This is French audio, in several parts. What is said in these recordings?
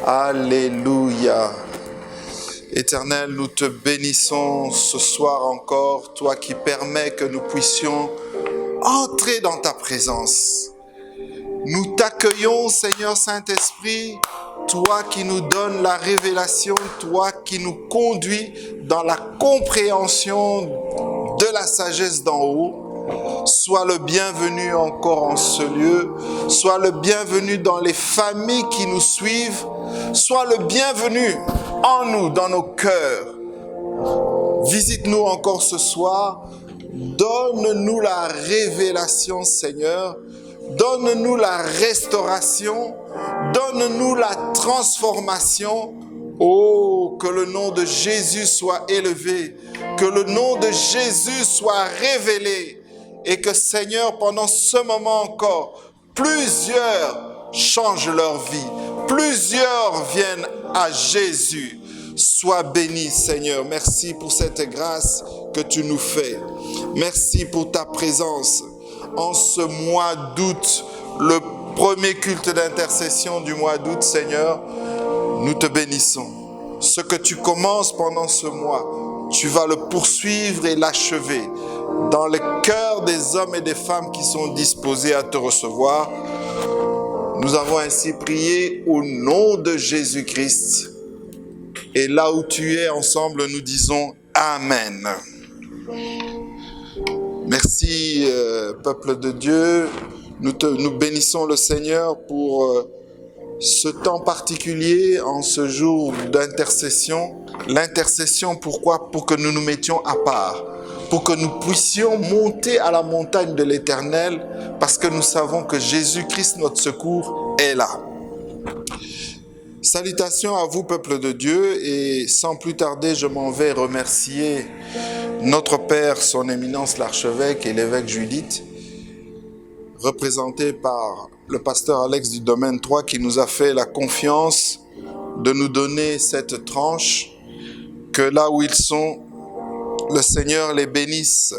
Alléluia. Éternel, nous te bénissons ce soir encore, toi qui permets que nous puissions entrer dans ta présence. Nous t'accueillons, Seigneur Saint-Esprit, toi qui nous donnes la révélation, toi qui nous conduis dans la compréhension de la sagesse d'en haut. Sois le bienvenu encore en ce lieu, sois le bienvenu dans les familles qui nous suivent, sois le bienvenu en nous, dans nos cœurs. Visite-nous encore ce soir, donne-nous la révélation, Seigneur, donne-nous la restauration, donne-nous la transformation. Oh, que le nom de Jésus soit élevé, que le nom de Jésus soit révélé et que, Seigneur, pendant ce moment encore, plusieurs changent leur vie, plusieurs viennent à Jésus. Sois béni, Seigneur. Merci pour cette grâce que tu nous fais. Merci pour ta présence. En ce mois d'août, le premier culte d'intercession du mois d'août, Seigneur, nous te bénissons. Ce que tu commences pendant ce mois, tu vas le poursuivre et l'achever dans le cœur des hommes et des femmes qui sont disposés à te recevoir. Nous avons ainsi prié au nom de Jésus-Christ. Et là où tu es, ensemble, nous disons Amen. Merci, peuple de Dieu. Nous bénissons le Seigneur pour ce temps particulier, en ce jour d'intercession. L'intercession, pourquoi? Pour que nous nous mettions à part, pour que nous puissions monter à la montagne de l'Éternel, parce que nous savons que Jésus-Christ, notre secours, est là. Salutations à vous, peuple de Dieu, et sans plus tarder, je m'en vais remercier notre Père, son éminence l'archevêque et l'évêque Judith, représenté par le pasteur Alex du domaine 3 qui nous a fait la confiance de nous donner cette tranche, que là où ils sont, le Seigneur les bénisse.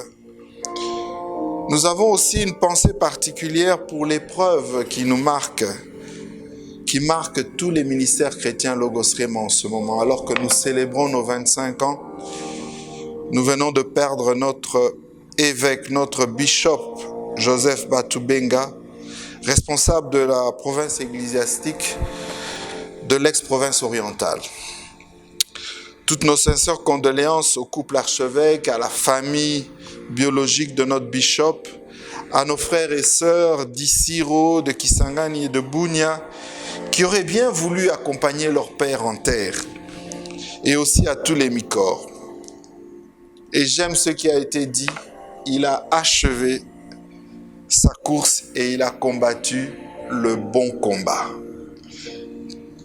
Nous avons aussi une pensée particulière pour l'épreuve qui nous marque, qui marque tous les ministères chrétiens Logos Rema en ce moment. Alors que nous célébrons nos 25 ans, nous venons de perdre notre évêque, notre bishop, Joseph Batubenga, responsable de la province ecclésiastique de l'ex-province orientale. Toutes nos sincères condoléances au couple archevêque, à la famille biologique de notre bishop, à nos frères et sœurs d'Issiro, de Kisangani et de Bunia, qui auraient bien voulu accompagner leur père en terre, et aussi à tous les Mikors. Et j'aime ce qui a été dit, il a achevé sa course et il a combattu le bon combat.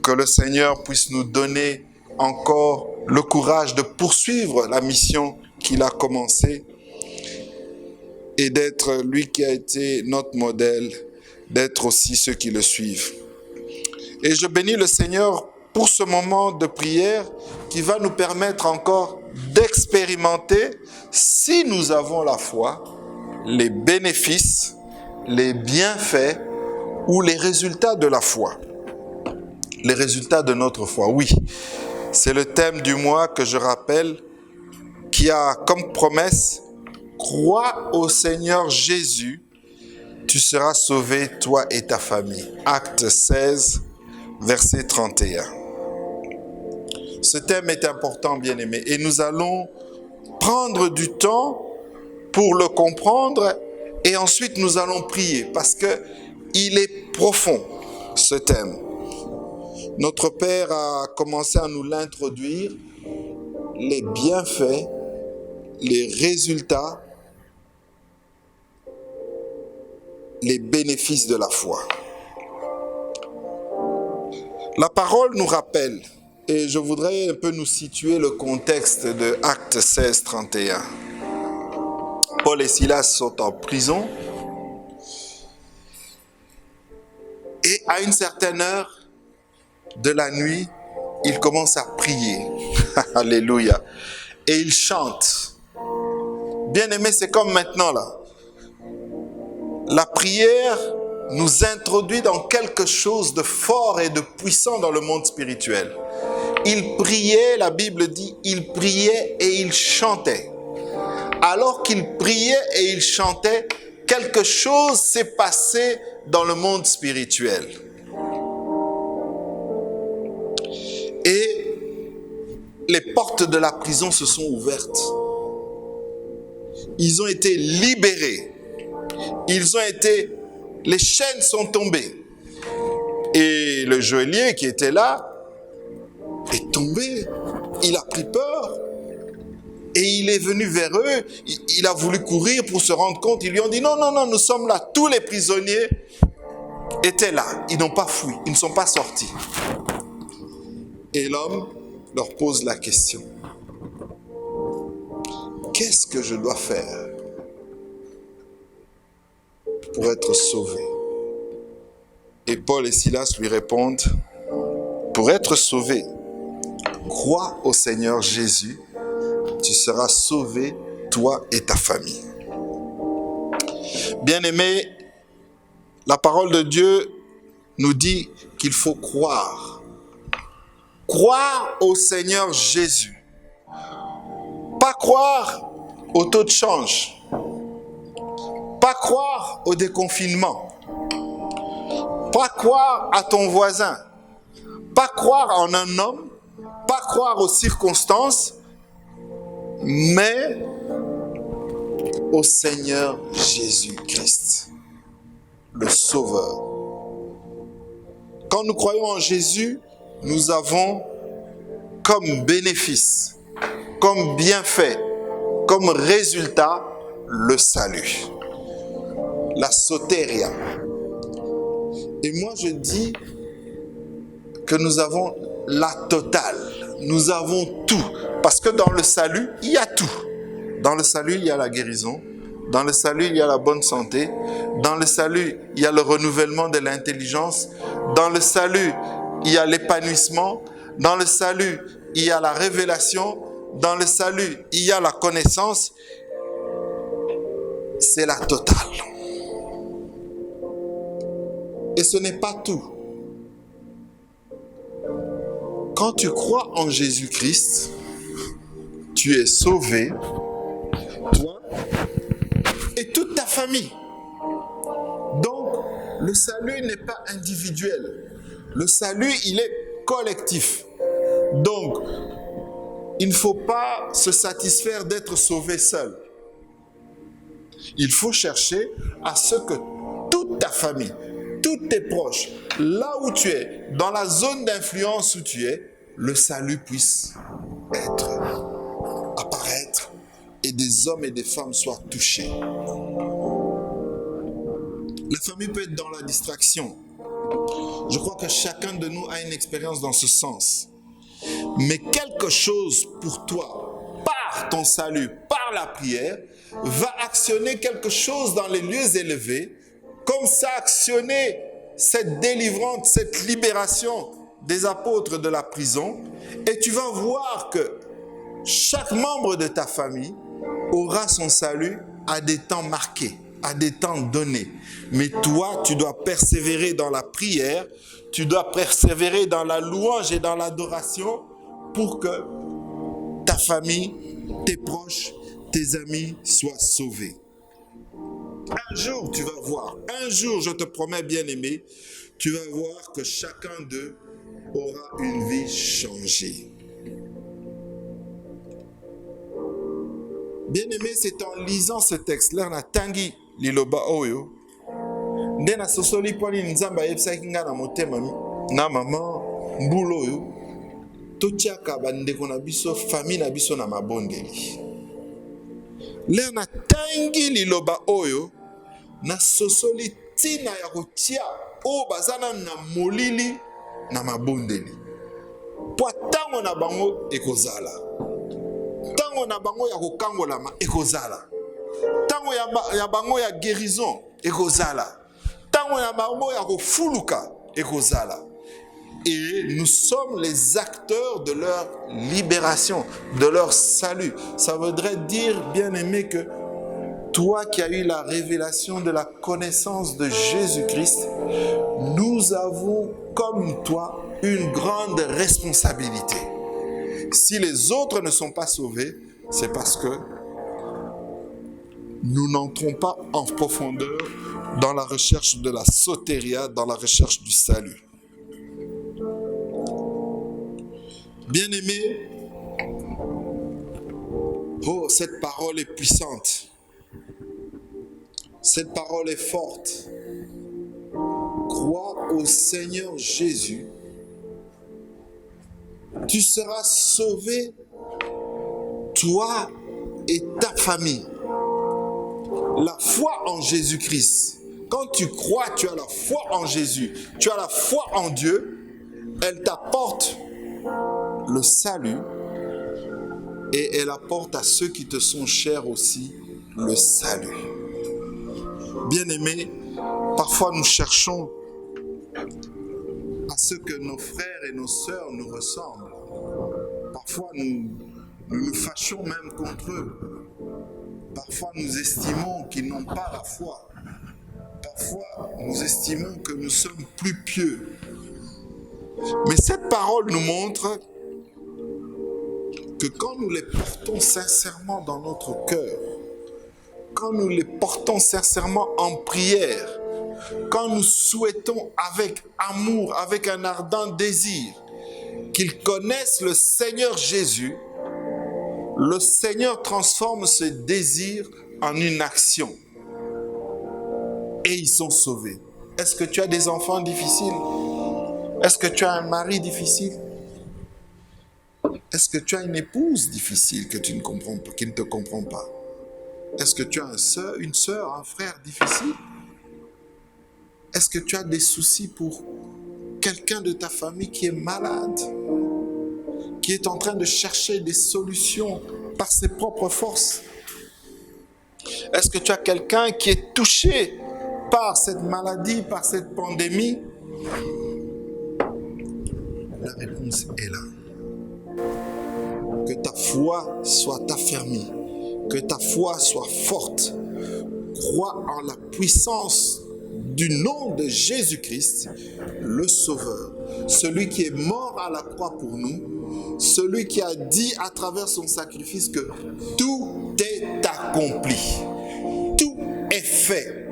Que le Seigneur puisse nous donner encore le courage de poursuivre la mission qu'il a commencée et d'être lui qui a été notre modèle, d'être aussi ceux qui le suivent. Et je bénis le Seigneur pour ce moment de prière qui va nous permettre encore d'expérimenter, si nous avons la foi, les bénéfices, les bienfaits ou les résultats de la foi. Les résultats de notre foi, oui. C'est le thème du mois que je rappelle, qui a comme promesse « Crois au Seigneur Jésus, tu seras sauvé, toi et ta famille ». Acte 16, verset 31. Ce thème est important, bien-aimés, et nous allons prendre du temps pour le comprendre et ensuite nous allons prier parce qu'il est profond, ce thème. Notre Père a commencé à nous l'introduire, les bienfaits, les résultats, les bénéfices de la foi. La parole nous rappelle, et je voudrais un peu nous situer le contexte de Acte 16, 31. Paul et Silas sont en prison et à une certaine heure de la nuit, ils commencent à prier. Alléluia. Et ils chantent. Bien aimé, c'est comme maintenant là. La prière nous introduit dans quelque chose de fort et de puissant dans le monde spirituel. Il priait, la Bible dit, il priait et il chantait. Alors qu'il priait et il chantait, quelque chose s'est passé dans le monde spirituel. Et les portes de la prison se sont ouvertes. Ils ont été libérés. Les chaînes sont tombées. Et le geôlier qui était là est tombé. Il a pris peur. Et il est venu vers eux. Il a voulu courir pour se rendre compte. Ils lui ont dit, non, nous sommes là. Tous les prisonniers étaient là. Ils n'ont pas fui. Ils ne sont pas sortis. Et l'homme leur pose la question. Qu'est-ce que je dois faire pour être sauvé? Et Paul et Silas lui répondent, pour être sauvé, crois au Seigneur Jésus, tu seras sauvé, toi et ta famille. Bien-aimés, la parole de Dieu nous dit qu'il faut croire. Croire au Seigneur Jésus. Pas croire au taux de change. Pas croire au déconfinement. Pas croire à ton voisin. Pas croire en un homme. Pas croire aux circonstances. Mais au Seigneur Jésus-Christ, le Sauveur. Quand nous croyons en Jésus, nous avons comme bénéfice, comme bienfait, comme résultat, le salut. La soteria. Et moi je dis que nous avons la totale. Nous avons tout. Parce que dans le salut, il y a tout. Dans le salut, il y a la guérison. Dans le salut, il y a la bonne santé. Dans le salut, il y a le renouvellement de l'intelligence. Dans le salut, il y a l'épanouissement. Dans le salut, il y a la révélation. Dans le salut, il y a la connaissance. C'est la totale. Et ce n'est pas tout. Quand tu crois en Jésus-Christ, tu es sauvé, toi et toute ta famille. Donc, le salut n'est pas individuel. Le salut, il est collectif. Donc, il ne faut pas se satisfaire d'être sauvé seul. Il faut chercher à ce que toute ta famille, tous tes proches, là où tu es, dans la zone d'influence où tu es, le salut puisse apparaître et des hommes et des femmes soient touchés. La famille peut être dans la distraction. Je crois que chacun de nous a une expérience dans ce sens. Mais quelque chose pour toi, par ton salut, par la prière, va actionner quelque chose dans les lieux élevés, comme ça a actionné cette délivrance, cette libération des apôtres de la prison, et tu vas voir que chaque membre de ta famille aura son salut à des temps marqués, à des temps donnés. Mais toi, tu dois persévérer dans la prière, tu dois persévérer dans la louange et dans l'adoration pour que ta famille, tes proches, tes amis soient sauvés. Un jour, tu vas voir, un jour, je te promets, bien-aimé, tu vas voir que chacun d'eux aura une vie changée. Bien-aimé, c'est en lisant ce texte-là, na tangi liloba oyo, nde na sosoli poni nzamba yebisaki nga na motema na mama mbula oyo, totiaka bandeko na biso, famille na biso na mabondeli. Lere na tangi liloba oyo, na sosoli tina ya kotia o bazana na molili na mabondeli. Po tango na bango ekozala. Tango na bango ya kokangolama ekozala. Tango ya bango ya guérison ekozala. Tango ya bango ya kofuluka ekozala. Et nous sommes les acteurs de leur libération, de leur salut. Ça voudrait dire, bien aimé, que toi qui as eu la révélation de la connaissance de Jésus-Christ, nous avons, comme toi, une grande responsabilité. Si les autres ne sont pas sauvés, c'est parce que nous n'entrons pas en profondeur dans la recherche de la sotéria, dans la recherche du salut. Bien-aimés, oh, cette parole est puissante. Cette parole est forte. Crois au Seigneur Jésus. Tu seras sauvé, toi et ta famille. La foi en Jésus-Christ. Quand tu crois, tu as la foi en Jésus. Tu as la foi en Dieu. Elle t'apporte le salut. Et elle apporte à ceux qui te sont chers aussi le salut. Bien-aimés, parfois nous cherchons à ce que nos frères et nos sœurs nous ressemblent. Parfois nous nous fâchons même contre eux. Parfois nous estimons qu'ils n'ont pas la foi. Parfois nous estimons que nous sommes plus pieux. Mais cette parole nous montre que quand nous les portons sincèrement dans notre cœur, quand nous les portons sincèrement en prière, quand nous souhaitons avec amour, avec un ardent désir, qu'ils connaissent le Seigneur Jésus, le Seigneur transforme ce désir en une action. Et ils sont sauvés. Est-ce que tu as des enfants difficiles? Est-ce que tu as un mari difficile? Est-ce que tu as une épouse difficile que tu ne comprends pas, qui ne te comprend pas? Est-ce que tu as une sœur, un frère difficile? Est-ce que tu as des soucis pour quelqu'un de ta famille qui est malade, qui est en train de chercher des solutions par ses propres forces? Est-ce que tu as quelqu'un qui est touché par cette maladie, par cette pandémie? La réponse est là. Que ta foi soit affermie, que ta foi soit forte. Crois en la puissance du nom de Jésus-Christ, le Sauveur, celui qui est mort à la croix pour nous, celui qui a dit à travers son sacrifice que tout est accompli, tout est fait,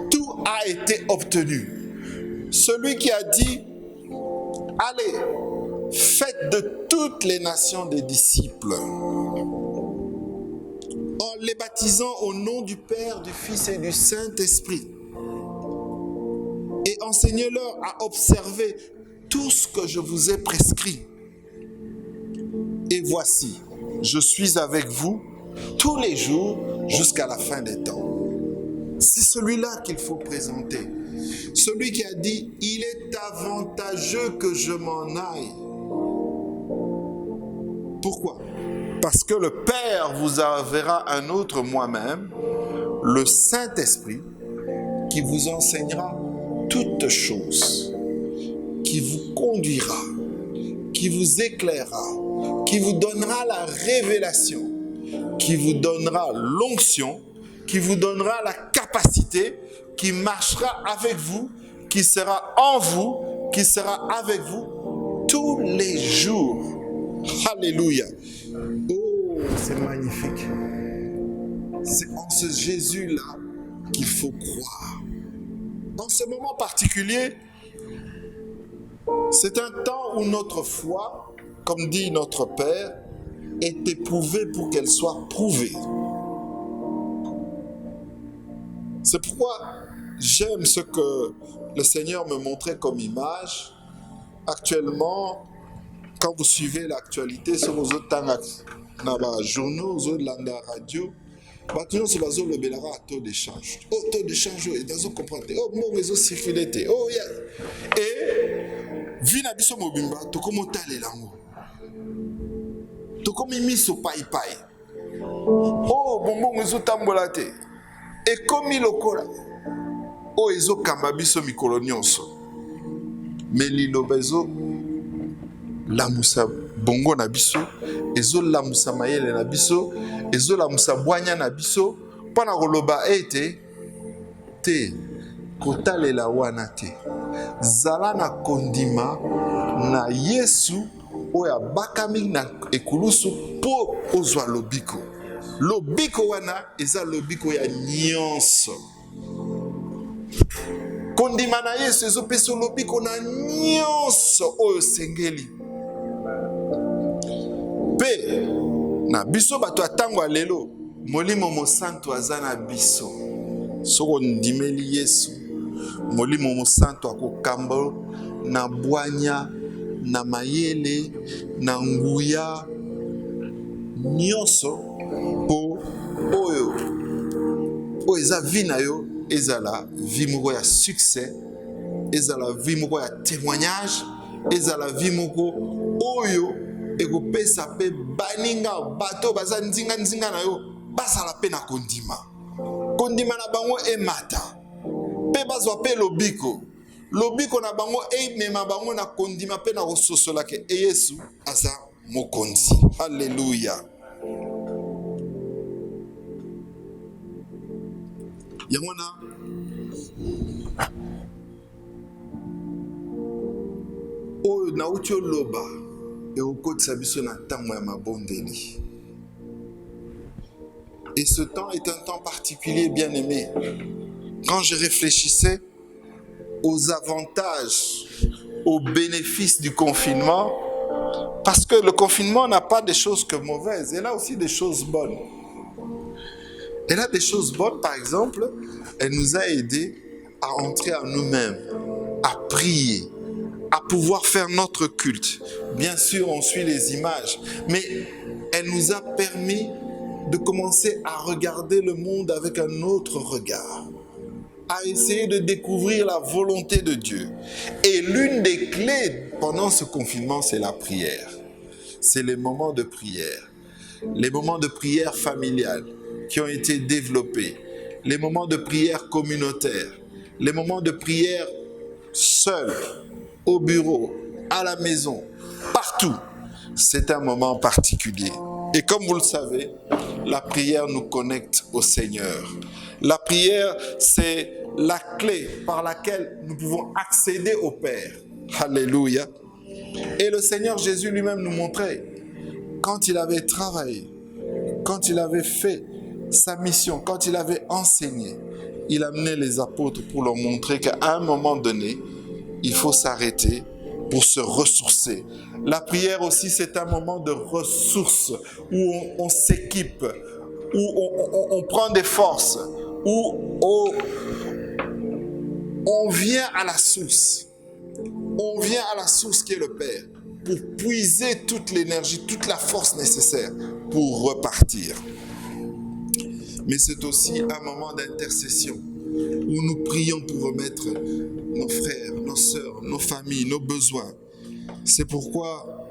tout a été obtenu. Celui qui a dit, allez, faites de toutes les nations des disciples, en les baptisant au nom du Père, du Fils et du Saint-Esprit. Et enseignez-leur à observer tout ce que je vous ai prescrit. Et voici, je suis avec vous tous les jours jusqu'à la fin des temps. C'est celui-là qu'il faut présenter. Celui qui a dit, il est avantageux que je m'en aille. Pourquoi? Parce que le Père vous enverra un autre moi-même, le Saint-Esprit, qui vous enseignera toutes choses, qui vous conduira, qui vous éclairera, qui vous donnera la révélation, qui vous donnera l'onction, qui vous donnera la capacité, qui marchera avec vous, qui sera en vous, qui sera avec vous tous les jours. Alléluia. Oh, c'est magnifique. C'est en ce Jésus-là qu'il faut croire. Dans ce moment particulier, c'est un temps où notre foi, comme dit notre Père, est éprouvée pour qu'elle soit prouvée. C'est pourquoi j'aime ce que le Seigneur me montrait comme image. Actuellement, quand vous suivez l'actualité sur les autres journaux, sur la radio, sur la zone de taux d'échange. Oh, taux d'échange, et dans comprendre. Oh, mon réseau circulé. Oh, yeah. Et, vina biso mobimba, to comme tale lango. To comme miso pai pai. Oh, bon réseau tambolate. Et comme il okola. Oh, ezo kamabiso mikolo nyonso. Mais lilobezo lamusa bongo na biso, ezo lamusa mayele na biso, ezo lamusa bwanya na biso, Pana koloba ete te kotalela wana te. Zala na kondima na Yesu oyo abakami na ekulusu po ozwa lobiko. Lobiko wana eza lobiko ya nyonso. Kondima na Yesu ezopesa lobiko na nyonso oyo sengeli. Pe na biso bato atango alelo molimo mosantu aza na biso. Soko ndimeli Yesu molimo mosantu akokamba na bwanya na mayele na nguya nyonso po oyo eza vi na yo ezala vi moko ya succès, ezala vi moko ya témoignage, ezala vi moko oyo ekopesa pe baninga bato baza nzinga na yo basala pe na kondima. Kondima na bango emata pe bazwa pe lobiko. Lobiko na bango emema bango na kondima pe na kososola ke Yesu aza mokonzi. Alléluia. Yamona oyo na uti oloba ekokotisa biso na ntango ya mabondeli. Et ce temps est un temps particulier, bien-aimé. Quand je réfléchissais aux avantages, aux bénéfices du confinement, parce que le confinement n'a pas des choses que mauvaises, il a aussi des choses bonnes. Elle a des choses bonnes, par exemple, elle nous a aidés à entrer en nous-mêmes, à prier, à pouvoir faire notre culte. Bien sûr, on suit les images, mais elle nous a permis de commencer à regarder le monde avec un autre regard, à essayer de découvrir la volonté de Dieu. Et l'une des clés pendant ce confinement, c'est la prière. C'est les moments de prière. Les moments de prière familiale qui ont été développés. Les moments de prière communautaire. Les moments de prière seuls, au bureau, à la maison, partout. C'est un moment particulier. Et comme vous le savez, la prière nous connecte au Seigneur. La prière, c'est la clé par laquelle nous pouvons accéder au Père. Alléluia. Et le Seigneur Jésus lui-même nous montrait, quand il avait travaillé, quand il avait fait sa mission, quand il avait enseigné, il amenait les apôtres pour leur montrer qu'à un moment donné, il faut s'arrêter pour se ressourcer. La prière aussi, c'est un moment de ressources où on s'équipe, où on prend des forces, où on vient à la source. On vient à la source qui est le Père pour puiser toute l'énergie, toute la force nécessaire pour repartir. Mais c'est aussi un moment d'intercession où nous prions pour remettre nos frères, nos sœurs, nos familles, nos besoins. C'est pourquoi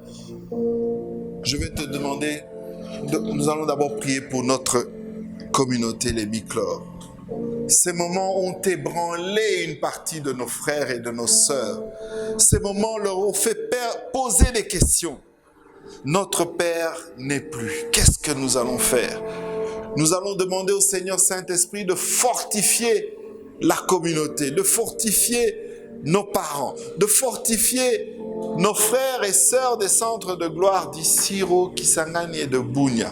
je vais te demander, nous allons d'abord prier pour notre communauté, les Miclores. Ces moments ont ébranlé une partie de nos frères et de nos sœurs. Ces moments leur ont fait poser des questions. Notre Père n'est plus. Qu'est-ce que nous allons faire? Nous allons demander au Seigneur Saint-Esprit de fortifier la communauté, de fortifier nos parents, de fortifier nos frères et sœurs des centres de gloire d'Issiro, Kisangani et de Bunia,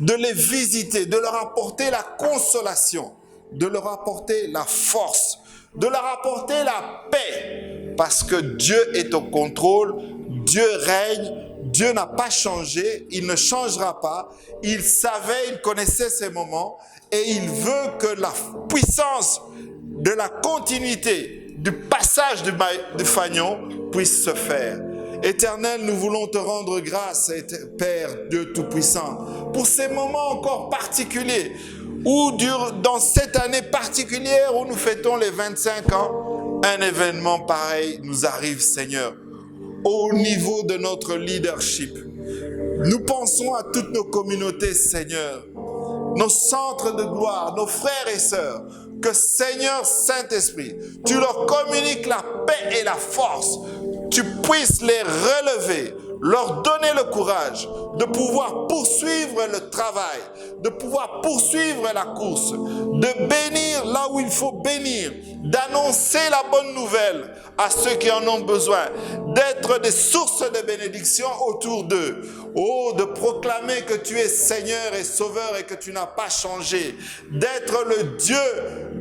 de les visiter, de leur apporter la consolation, de leur apporter la force, de leur apporter la paix, parce que Dieu est au contrôle, Dieu règne, Dieu n'a pas changé, il ne changera pas, il savait, il connaissait ces moments et il veut que la puissance de la continuité du passage du fanion puisse se faire. Éternel, nous voulons te rendre grâce, Père Dieu Tout-Puissant, pour ces moments encore particuliers, où dans cette année particulière où nous fêtons les 25 ans, un événement pareil nous arrive, Seigneur, au niveau de notre leadership. Nous pensons à toutes nos communautés, Seigneur, nos centres de gloire, nos frères et sœurs, que Seigneur Saint-Esprit, tu leur communiques la paix et la force, tu puisses les relever leur donner le courage de pouvoir poursuivre le travail, de pouvoir poursuivre la course, de bénir là où il faut bénir, d'annoncer la bonne nouvelle à ceux qui en ont besoin, d'être des sources de bénédiction autour d'eux. Oh, de proclamer que tu es Seigneur et Sauveur et que tu n'as pas changé, d'être le Dieu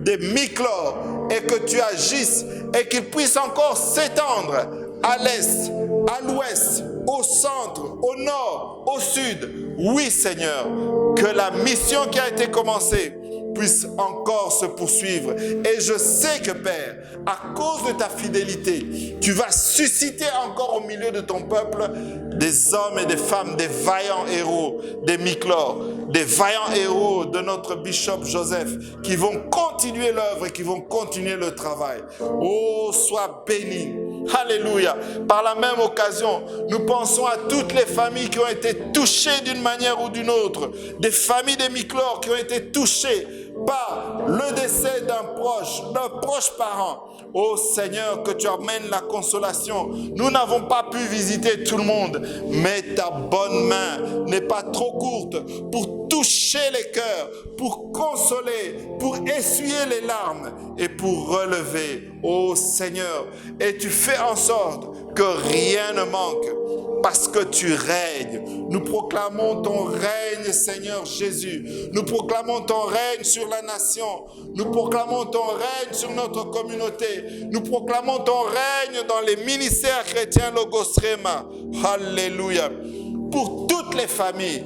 des Miklor et que tu agisses et qu'il puisse encore s'étendre à l'est, à l'ouest, au centre, au nord, au sud. Oui, Seigneur, que la mission qui a été commencée puisse encore se poursuivre. Et je sais que, Père, à cause de ta fidélité, tu vas susciter encore au milieu de ton peuple des hommes et des femmes, des vaillants héros, des Miklor, des vaillants héros de notre bishop Joseph, qui vont continuer l'œuvre et qui vont continuer le travail. Oh, sois béni. Alléluia. Par la même occasion, nous pensons à toutes les familles qui ont été touchées d'une manière ou d'une autre, des familles des Miklor qui ont été touchées par le décès d'un proche parent. Ô Seigneur, que tu amènes la consolation. Nous n'avons pas pu visiter tout le monde, mais ta bonne main n'est pas trop courte pour toucher les cœurs, pour consoler, pour essuyer les larmes et pour relever. Ô Seigneur, et tu fais en sorte que rien ne manque parce que tu règnes. Nous proclamons ton règne, Seigneur Jésus. Nous proclamons ton règne sur la nation. Nous proclamons ton règne sur notre communauté. Nous proclamons ton règne dans les ministères chrétiens Logos Rema. Alléluia. Pour toutes les familles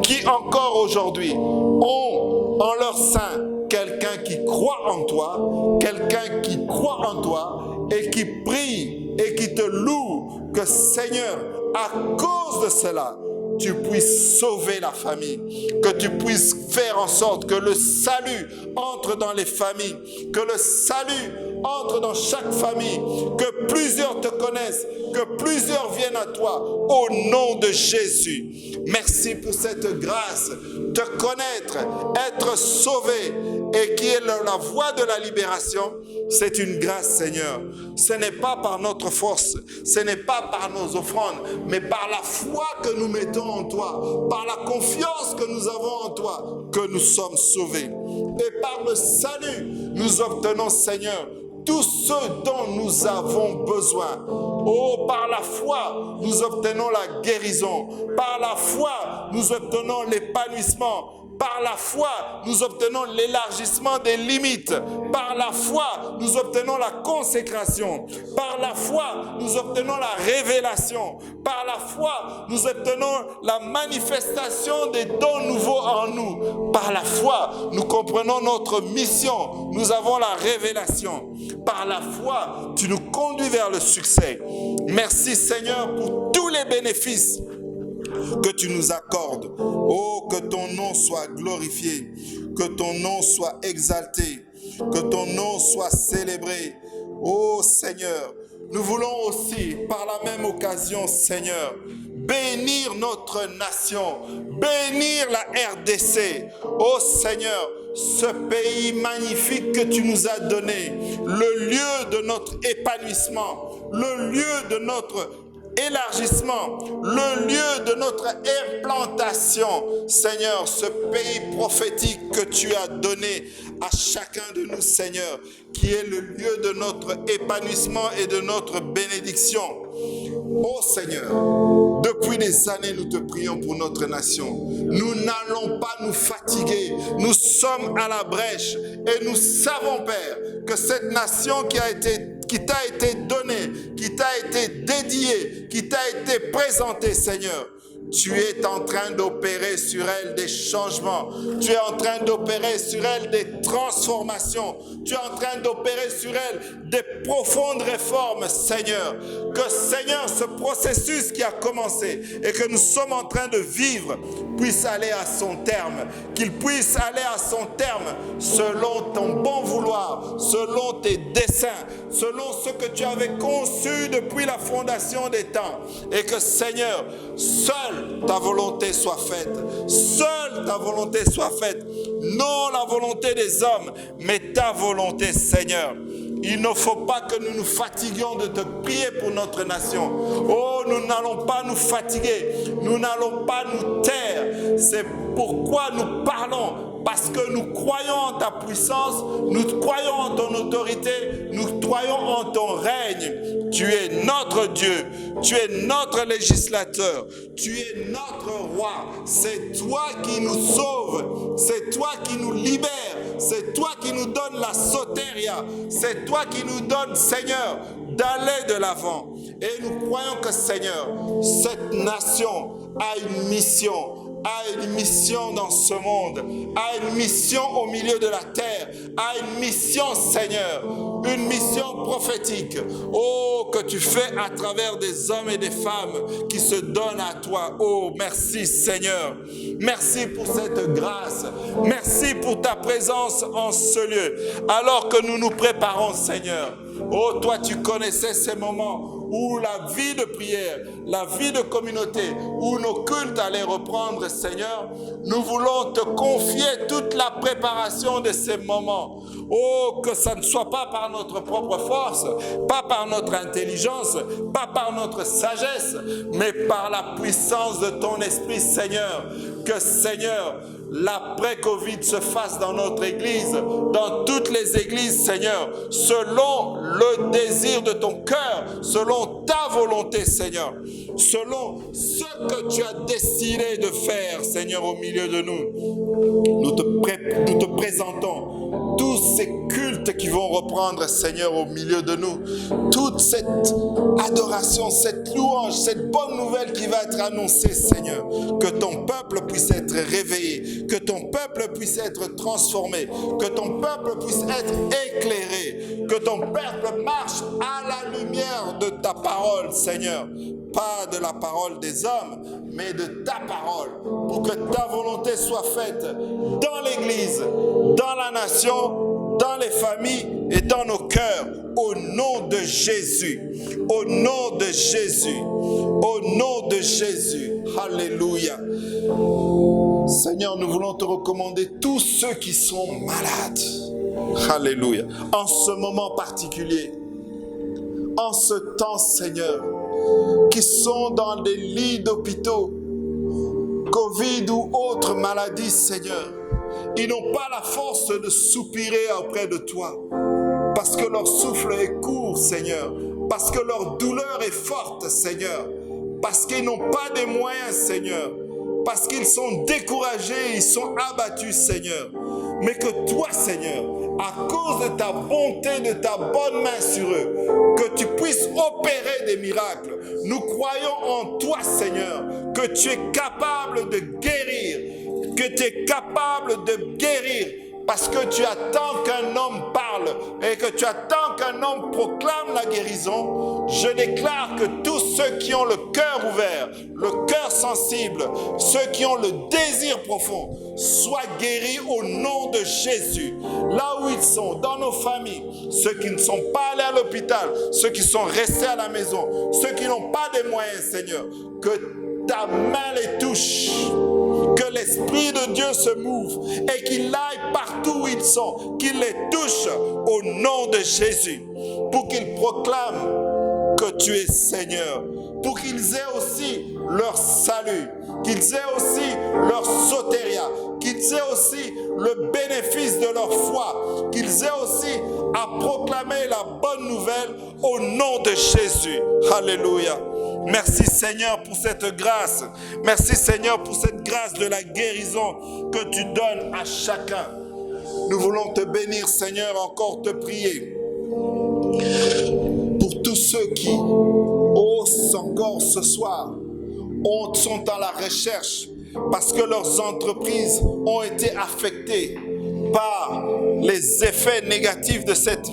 qui encore aujourd'hui ont en leur sein quelqu'un qui croit en toi, quelqu'un qui croit en toi et qui prie et qui te loue, que Seigneur, à cause de cela, tu puisses sauver la famille, que tu puisses faire en sorte que le salut entre dans les familles, que le salut entre dans chaque famille, que plusieurs te connaissent, que plusieurs viennent à toi, au nom de Jésus. Merci pour cette grâce, te connaître, être sauvé et qui est la voie de la libération. C'est une grâce, Seigneur. Ce n'est pas par notre force, ce n'est pas par nos offrandes, mais par la foi que nous mettons en toi, par la confiance que nous avons en toi, que nous sommes sauvés. Et par le salut, nous obtenons, Seigneur, tout ce dont nous avons besoin. Oh, par la foi, nous obtenons la guérison. Par la foi, nous obtenons l'épanouissement. Par la foi, nous obtenons l'élargissement des limites. Par la foi, nous obtenons la consécration. Par la foi, nous obtenons la révélation. Par la foi, nous obtenons la manifestation des dons nouveaux en nous. Par la foi, nous comprenons notre mission. Nous avons la révélation. Par la foi, tu nous conduis vers le succès. Merci Seigneur pour tous les bénéfices que tu nous accordes. Oh, que ton nom soit glorifié, que ton nom soit exalté, que ton nom soit célébré. Oh Seigneur, nous voulons aussi, par la même occasion, Seigneur, bénir notre nation, bénir la RDC. Oh Seigneur, ce pays magnifique que tu nous as donné, le lieu de notre épanouissement, le lieu de notre élargissement, le lieu de notre implantation. Seigneur, ce pays prophétique que tu as donné à chacun de nous, Seigneur, qui est le lieu de notre épanouissement et de notre bénédiction. Oh Seigneur, depuis des années, nous te prions pour notre nation. Nous n'allons pas nous fatiguer. Nous sommes à la brèche et nous savons, Père, que cette nation qui t'a été donnée, qui t'a été dédiée, qui t'a été présentée, Seigneur, tu es en train d'opérer sur elle des changements. Tu es en train d'opérer sur elle des transformations. Tu es en train d'opérer sur elle des profondes réformes, Seigneur. Que, Seigneur, ce processus qui a commencé et que nous sommes en train de vivre puisse aller à son terme. Qu'il puisse aller à son terme selon ton bon vouloir, selon tes desseins, selon ce que tu avais conçu depuis la fondation des temps. Et que, Seigneur, seule ta volonté soit faite. Seule ta volonté soit faite. Non la volonté des hommes, mais ta volonté, Seigneur. il ne faut pas que nous nous fatiguions de te prier pour notre nation. Oh, nous n'allons pas nous fatiguer, nous n'allons pas nous taire. C'est pourquoi nous parlons. Parce que nous croyons en ta puissance, nous croyons en ton autorité, nous croyons en ton règne. Tu es notre Dieu, tu es notre législateur, tu es notre roi. C'est toi qui nous sauves, c'est toi qui nous libères, c'est toi qui nous donne la soteria, c'est toi qui nous donne, Seigneur, d'aller de l'avant. Et nous croyons que, Seigneur, cette nation a une mission dans ce monde, a une mission au milieu de la terre, a une mission, Seigneur, une mission prophétique. Oh, que tu fais à travers des hommes et des femmes qui se donnent à toi. Oh, merci, Seigneur. Merci pour cette grâce. Merci pour ta présence en ce lieu. Alors que nous nous préparons, Seigneur. Oh, toi, tu connaissais ces moments où la vie de prière, la vie de communauté, où nos cultes allaient reprendre, Seigneur. Nous voulons te confier toute la préparation de ces moments. Oh, que ça ne soit pas par notre propre force, pas par notre intelligence, pas par notre sagesse, mais par la puissance de ton Esprit, Seigneur. Que, Seigneur, l'après-Covid se fasse dans notre Église, dans toutes les églises, Seigneur, selon le désir de ton cœur, selon ta volonté, Seigneur, selon ce que tu as décidé de faire, Seigneur, au milieu de nous. Nous te présentons tous ces cultes qui vont reprendre, Seigneur, au milieu de nous. Toute cette adoration, cette louange, cette bonne nouvelle qui va être annoncée, Seigneur. Que ton peuple puisse être réveillé, que ton peuple puisse être transformé, que ton peuple puisse être éclairé, que ton peuple marche à la lumière de ta parole, Seigneur. Pas de la parole des hommes, mais de ta parole, pour que ta volonté soit faite dans l'Église, dans la nation, dans les familles et dans nos cœurs, au nom de Jésus, au nom de Jésus, au nom de Jésus. Alléluia. Seigneur, nous voulons te recommander tous ceux qui sont malades. Alléluia. En ce moment particulier, en ce temps, Seigneur, qui sont dans des lits d'hôpitaux, Covid ou autres maladies, Seigneur. Ils n'ont pas la force de soupirer auprès de toi, parce que leur souffle est court, Seigneur, parce que leur douleur est forte, Seigneur, parce qu'ils n'ont pas de moyens, Seigneur, parce qu'ils sont découragés, ils sont abattus, Seigneur. Mais que toi, Seigneur, à cause de ta bonté, de ta bonne main sur eux, que tu puisses opérer des miracles. Nous croyons en toi, Seigneur, que tu es capable de guérir, que tu es capable de guérir, parce que tu attends qu'un homme parle et que tu attends qu'un homme proclame la guérison. Je déclare que tous ceux qui ont le cœur ouvert, le cœur sensible, ceux qui ont le désir profond, soient guéris au nom de Jésus. Là où ils sont, dans nos familles, ceux qui ne sont pas allés à l'hôpital, ceux qui sont restés à la maison, ceux qui n'ont pas de moyens, Seigneur, que ta main les touche. Que l'Esprit de Dieu se mouve et qu'il aille partout où ils sont, qu'il les touche au nom de Jésus, pour qu'ils proclament que tu es Seigneur, pour qu'ils aient aussi leur salut, qu'ils aient aussi leur soteria, qu'ils aient aussi le bénéfice de leur foi, qu'ils aient aussi à proclamer la bonne nouvelle au nom de Jésus. Alléluia. Merci Seigneur pour cette grâce. Merci Seigneur pour cette grâce de la guérison que tu donnes à chacun. Nous voulons te bénir Seigneur, encore te prier pour tous ceux qui osent encore ce soir, sont dans la recherche parce que leurs entreprises ont été affectées par les effets négatifs de cette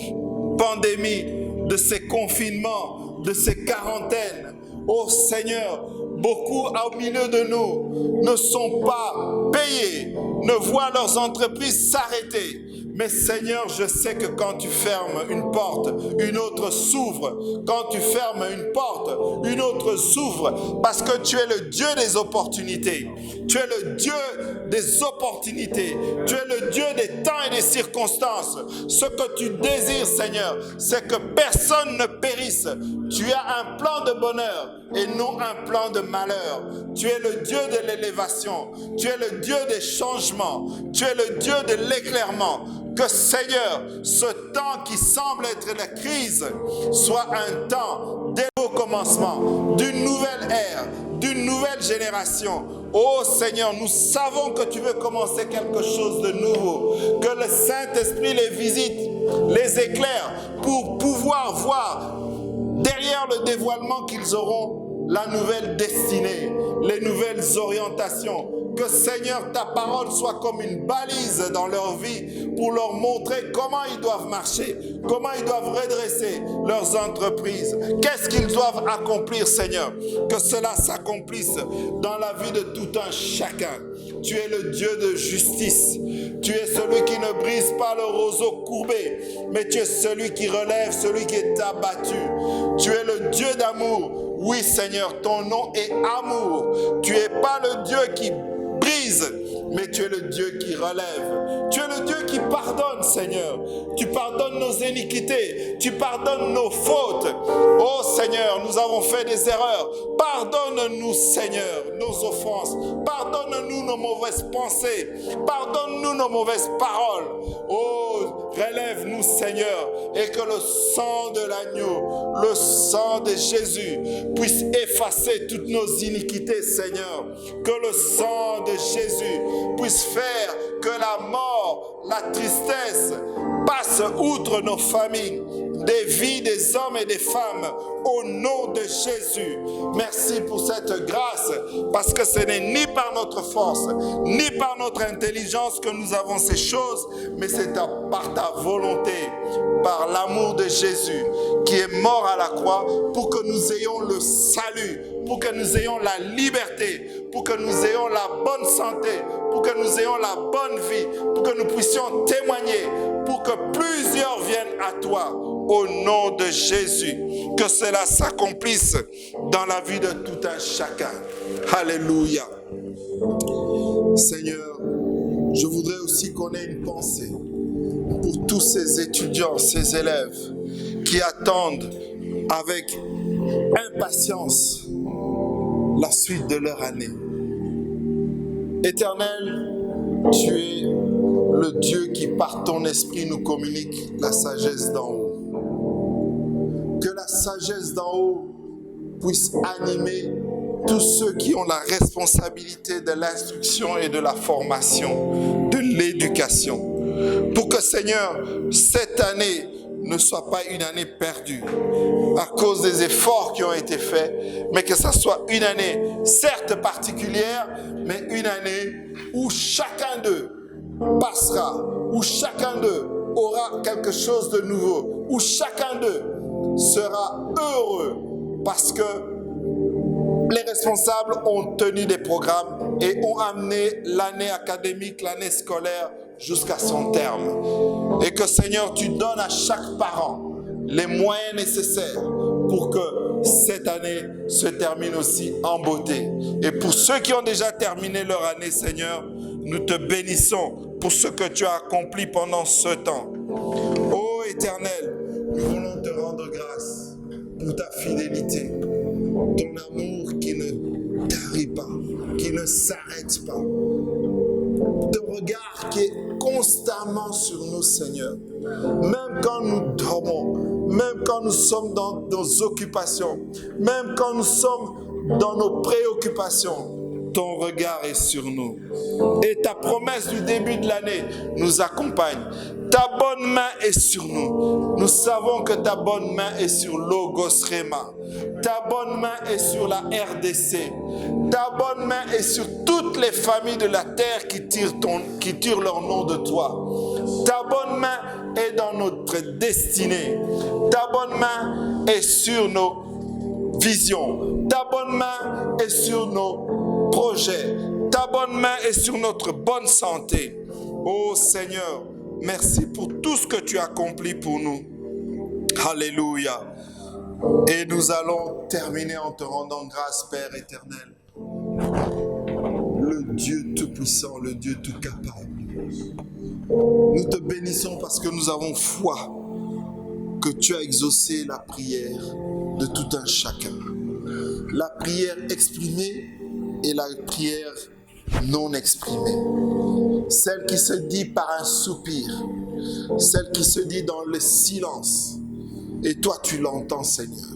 pandémie, de ces confinements, de ces quarantaines. Oh Seigneur, beaucoup au milieu de nous ne sont pas payés, ne voient leurs entreprises s'arrêter. Mais Seigneur, je sais que quand tu fermes une porte, une autre s'ouvre. Quand tu fermes une porte, une autre s'ouvre. Parce que tu es le Dieu des opportunités. Tu es le Dieu des opportunités. Tu es le Dieu des temps et des circonstances. Ce que tu désires, Seigneur, c'est que personne ne périsse. Tu as un plan de bonheur et non un plan de malheur. Tu es le Dieu de l'élévation. Tu es le Dieu des changements. Tu es le Dieu de l'éclairement. Que Seigneur, ce temps qui semble être la crise soit un temps des nouveaux commencements, d'une nouvelle ère, d'une nouvelle génération. Oh Seigneur, nous savons que tu veux commencer quelque chose de nouveau. Que le Saint-Esprit les visite, les éclaire pour pouvoir voir derrière le dévoilement qu'ils auront la nouvelle destinée, les nouvelles orientations. Que Seigneur, ta parole soit comme une balise dans leur vie pour leur montrer comment ils doivent marcher, comment ils doivent redresser leurs entreprises, qu'est-ce qu'ils doivent accomplir, Seigneur. Que cela s'accomplisse dans la vie de tout un chacun. Tu es le Dieu de justice. Tu es celui qui ne brise pas le roseau courbé, mais tu es celui qui relève celui qui est abattu. Tu es le Dieu d'amour. Oui, Seigneur, ton nom est amour. Tu n'es pas le Dieu qui brise, mais tu es le Dieu qui relève. Tu es le Dieu qui pardonne, Seigneur. Tu pardonnes nos iniquités. Tu pardonnes nos fautes. Oh Seigneur, nous avons fait des erreurs. Pardonne-nous, Seigneur, nos offenses. Pardonne-nous nos mauvaises pensées. Pardonne-nous nos mauvaises paroles. Oh, relève-nous, Seigneur, et que le sang de l'agneau, le sang de Jésus puisse effacer toutes nos iniquités, Seigneur. Que le sang de Jésus puisse faire que la mort, la tristesse passe outre nos familles, des vies des hommes et des femmes, au nom de Jésus. Merci pour cette grâce, parce que ce n'est ni par notre force, ni par notre intelligence que nous avons ces choses, mais c'est par ta volonté, par l'amour de Jésus, qui est mort à la croix pour que nous ayons le salut, pour que nous ayons la liberté, pour que nous ayons la bonne santé, pour que nous ayons la bonne vie, pour que nous puissions témoigner, pour que plusieurs viennent à toi, au nom de Jésus. Que cela s'accomplisse dans la vie de tout un chacun. Alléluia. Seigneur, je voudrais aussi qu'on ait une pensée pour tous ces étudiants, ces élèves qui attendent avec impatience la suite de leur année. Éternel, tu es le Dieu qui par ton esprit nous communique la sagesse d'en haut. Que la sagesse d'en haut puisse animer tous ceux qui ont la responsabilité de l'instruction et de la formation, de l'éducation. Pour que, Seigneur, cette année ne soit pas une année perdue à cause des efforts qui ont été faits, mais que ça soit une année, certes particulière, mais une année où chacun d'eux passera, où chacun d'eux aura quelque chose de nouveau, où chacun d'eux sera heureux parce que les responsables ont tenu des programmes et ont amené l'année académique, l'année scolaire jusqu'à son terme. Et que Seigneur, tu donnes à chaque parent les moyens nécessaires pour que cette année se termine aussi en beauté. Et pour ceux qui ont déjà terminé leur année, Seigneur, nous te bénissons pour ce que tu as accompli pendant ce temps. Ô Éternel, nous voulons te rendre grâce pour ta fidélité, ton amour qui ne tarit pas, qui ne s'arrête pas, ton regard qui est constamment sur nous, Seigneur. Même quand nous dormons, même quand nous sommes dans nos occupations, même quand nous sommes dans nos préoccupations, ton regard est sur nous. Et ta promesse du début de l'année nous accompagne. Ta bonne main est sur nous. Nous savons que ta bonne main est sur Logos Rema. Ta bonne main est sur la RDC. Ta bonne main est sur toutes les familles de la terre qui tirent leur nom de toi. Ta bonne main est dans notre destinée. Ta bonne main est sur nos visions. Ta bonne main est sur nos projets. Ta bonne main est sur notre bonne santé. Oh Seigneur, Merci pour tout ce que tu as accompli pour nous. Alléluia. Et nous allons terminer en te rendant grâce, Père éternel. Le Dieu tout-puissant, le Dieu tout-capable. Nous te bénissons parce que nous avons foi que tu as exaucé la prière de tout un chacun. La prière exprimée et la prière non exprimée. Celle qui se dit par un soupir, celle qui se dit dans le silence. Et toi, tu l'entends, Seigneur.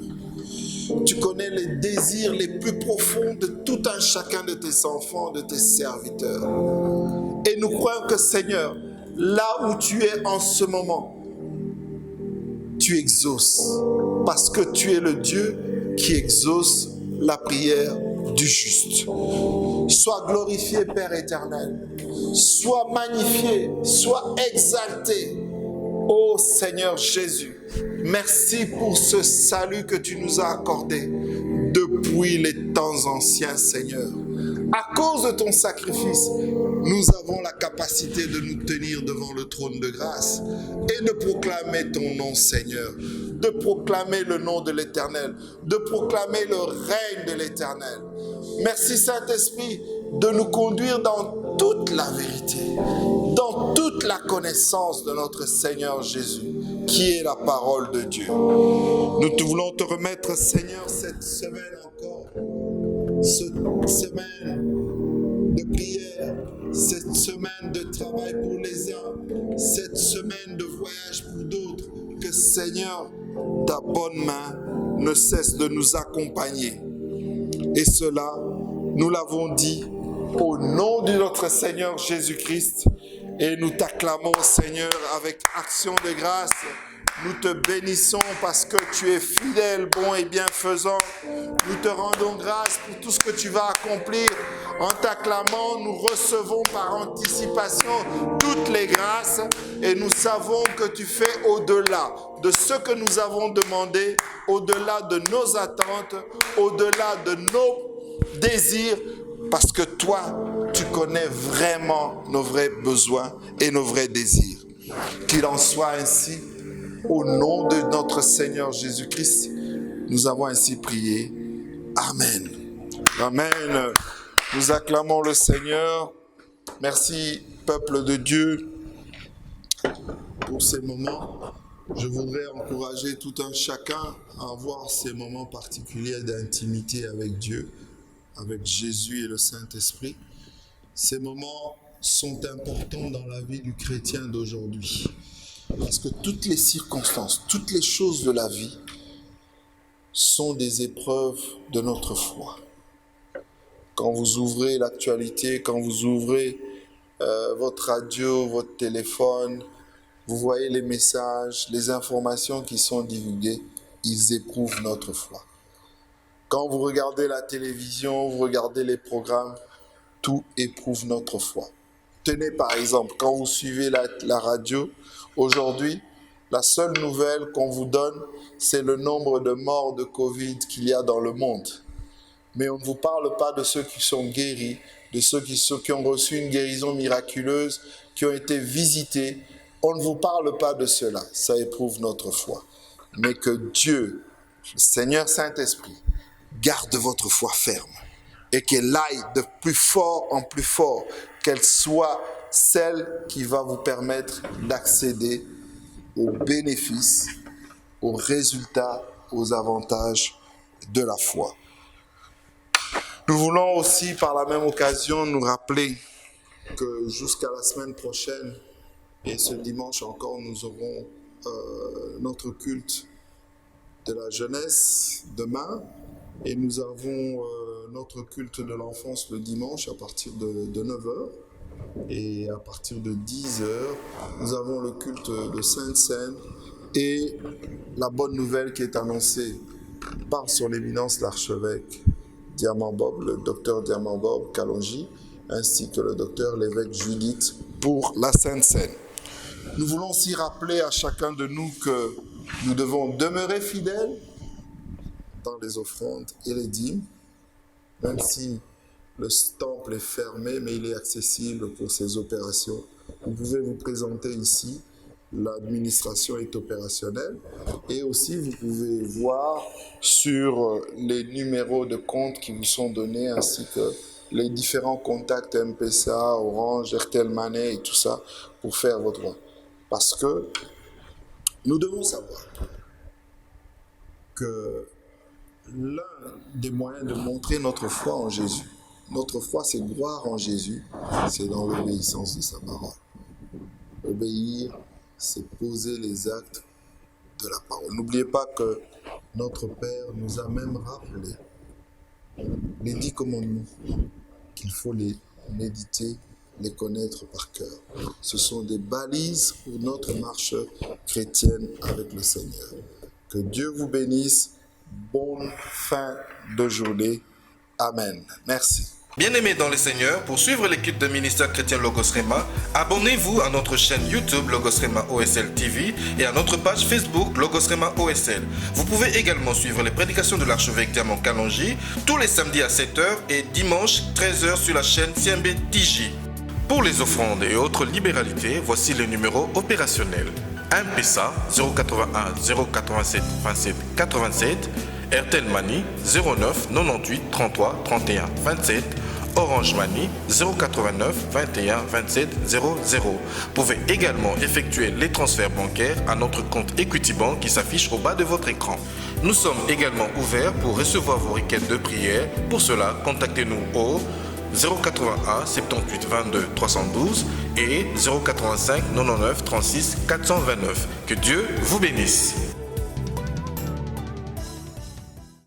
Tu connais les désirs les plus profonds de tout un chacun de tes enfants, de tes serviteurs. Et nous croyons que, Seigneur, là où tu es en ce moment, tu exauces. Parce que tu es le Dieu qui exauce la prière du juste. Sois glorifié, Père éternel. Sois magnifié, sois exalté. Ô Seigneur Jésus, merci pour ce salut que tu nous as accordé depuis les temps anciens, Seigneur. À cause de ton sacrifice, nous avons la capacité de nous tenir devant le trône de grâce et de proclamer ton nom, Seigneur, de proclamer le nom de l'Éternel, de proclamer le règne de l'Éternel. Merci, Saint-Esprit, de nous conduire dans toute la vérité, dans toute la connaissance de notre Seigneur Jésus, qui est la parole de Dieu. Nous voulons te remettre, Seigneur, cette semaine encore, cette semaine de prière, cette semaine de travail pour les uns, cette semaine de voyage pour d'autres, que Seigneur, ta bonne main ne cesse de nous accompagner. Et cela, nous l'avons dit au nom de notre Seigneur Jésus-Christ, et nous t'acclamons, Seigneur, avec action de grâce. Nous te bénissons parce que tu es fidèle, bon et bienfaisant. Nous te rendons grâce pour tout ce que tu vas accomplir. En t'acclamant, nous recevons par anticipation toutes les grâces et nous savons que tu fais au-delà de ce que nous avons demandé, au-delà de nos attentes, au-delà de nos désirs, parce que toi, tu connais vraiment nos vrais besoins et nos vrais désirs. Qu'il en soit ainsi. Au nom de notre Seigneur Jésus-Christ, nous avons ainsi prié. Amen. Amen. Nous acclamons le Seigneur. Merci, peuple de Dieu, pour ces moments. Je voudrais encourager tout un chacun à avoir ces moments particuliers d'intimité avec Dieu, avec Jésus et le Saint-Esprit. Ces moments sont importants dans la vie du chrétien d'aujourd'hui. Parce que toutes les circonstances, toutes les choses de la vie sont des épreuves de notre foi. Quand vous ouvrez l'actualité, quand vous ouvrez votre radio, votre téléphone, vous voyez les messages, les informations qui sont divulguées, ils éprouvent notre foi. Quand vous regardez la télévision, vous regardez les programmes, tout éprouve notre foi. Tenez par exemple, quand vous suivez la radio, aujourd'hui, la seule nouvelle qu'on vous donne, c'est le nombre de morts de Covid qu'il y a dans le monde. Mais on ne vous parle pas de ceux qui sont guéris, de ceux qui ont reçu une guérison miraculeuse, qui ont été visités. On ne vous parle pas de cela, ça éprouve notre foi. Mais que Dieu, le Seigneur Saint-Esprit, garde votre foi ferme et qu'elle aille de plus fort en plus fort, qu'elle soit celle qui va vous permettre d'accéder aux bénéfices, aux résultats, aux avantages de la foi. Nous voulons aussi, par la même occasion, nous rappeler que jusqu'à la semaine prochaine, et ce dimanche encore, nous aurons notre culte de la jeunesse demain, et nous avons notre culte de l'enfance le dimanche à partir de 9h. Et à partir de 10h, nous avons le culte de Sainte-Seine et la bonne nouvelle qui est annoncée par son éminence l'archevêque Diamant Bob, le docteur Diamant Bob Kalonji, ainsi que le docteur l'évêque Judith pour la Sainte-Seine. Nous voulons aussi rappeler à chacun de nous que nous devons demeurer fidèles dans les offrandes et les dîmes, même si le temple est fermé, mais il est accessible pour ces opérations. vous pouvez vous présenter ici. L'administration est opérationnelle et aussi vous pouvez voir sur les numéros de compte qui vous sont donnés ainsi que les différents contacts M-Pesa, Orange, Airtel Money et tout ça pour faire votre droit. Parce que nous devons savoir que l'un des moyens de montrer notre foi en Jésus, notre foi c'est croire en Jésus, c'est dans l'obéissance de sa parole. Obéir, c'est poser les actes de la parole. N'oubliez pas que notre Père nous a même rappelé les 10 commandements, qu'il faut les méditer, les connaître par cœur. Ce sont des balises pour notre marche chrétienne avec le Seigneur. Que Dieu vous bénisse. Bonne fin de journée. Amen. Merci. Bien-aimés dans le Seigneur, pour suivre l'équipe de ministère chrétien Logos Rema, abonnez-vous à notre chaîne YouTube Logos Rema OSL TV et à notre page Facebook Logos Rema OSL. Vous pouvez également suivre les prédications de l'archevêque Diamant Kalonji tous les samedis à 7h et dimanche 13h sur la chaîne CMB TJ. Pour les offrandes et autres libéralités, voici le numéro opérationnel. M-Pesa 081 087 27 87, Airtel Money 09 98 33 31 27, Orange Money 089 21 27 00. Vous pouvez également effectuer les transferts bancaires à notre compte Equity Bank qui s'affiche au bas de votre écran. Nous sommes également ouverts pour recevoir vos requêtes de prière. Pour cela, contactez-nous au 081 78 22 312 et 085 99 36 429. Que Dieu vous bénisse.